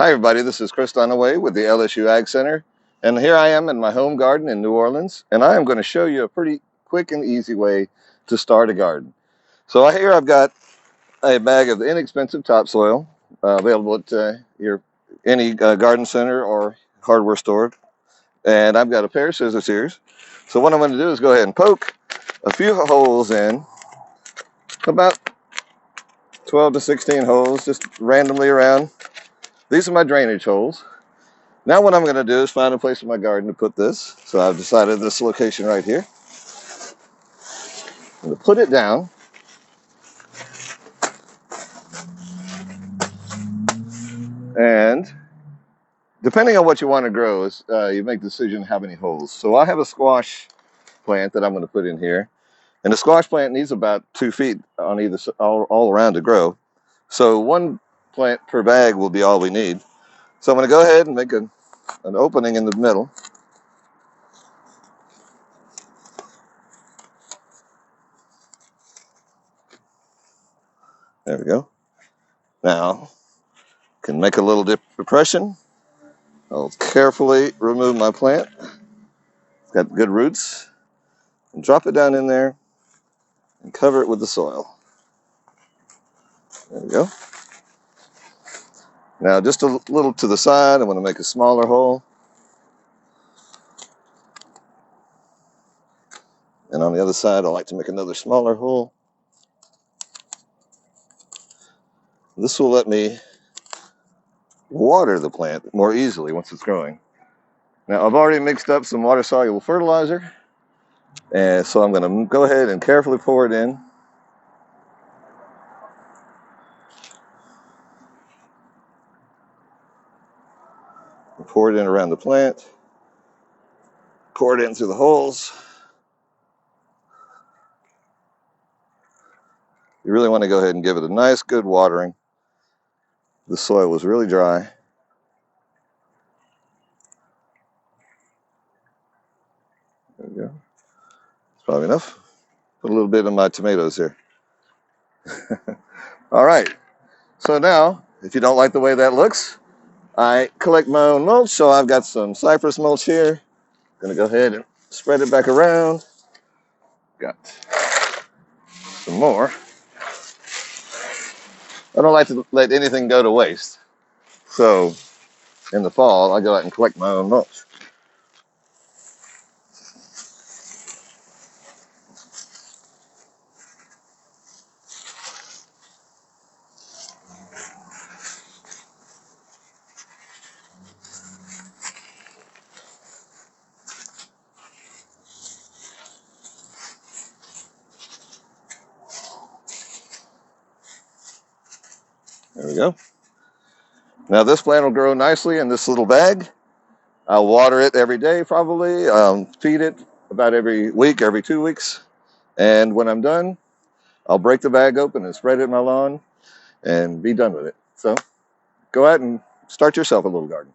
Hi everybody, this is Chris Dunaway with the LSU Ag Center, and here I am in my home garden in New Orleans, and I am going to show you a pretty quick and easy way to start a garden. So here I've got a bag of inexpensive topsoil available at any garden center or hardware store, and I've got a pair of scissors here. So what I'm going to do is go ahead and poke a few holes in, about 12 to 16 holes, just randomly around. These are my drainage holes. Now what I'm going to do is find a place in my garden to put this. So I've decided this location right here. I'm going to put it down. And depending on what you want to grow, you make the decision how many holes. So I have a squash plant that I'm going to put in here. And the squash plant needs about 2 feet on either all around to grow. So one plant per bag will be all we need. So I'm going to go ahead and make an opening in the middle. There we go. Now, can make a little depression. I'll carefully remove my plant. It's got good roots. And drop it down in there and cover it with the soil. There we go. Now, just a little to the side, I'm going to make a smaller hole. And on the other side, I like to make another smaller hole. This will let me water the plant more easily once it's growing. Now, I've already mixed up some water-soluble fertilizer, and so I'm going to go ahead and carefully pour it in. Pour it in around the plant. Pour it in through the holes. You really want to go ahead and give it a nice, good watering. The soil was really dry. There we go. It's probably enough. Put a little bit of my tomatoes here. All right. So now, if you don't like the way that looks, I collect my own mulch. So I've got some cypress mulch here. Going to go ahead and spread it back around. Got some more. I don't like to let anything go to waste. So in the fall, I go out and collect my own mulch. There we go. Now this plant will grow nicely in this little bag. I'll water it every day probably, feed it about every week, every 2 weeks. And when I'm done, I'll break the bag open and spread it in my lawn and be done with it. So go out and start yourself a little garden.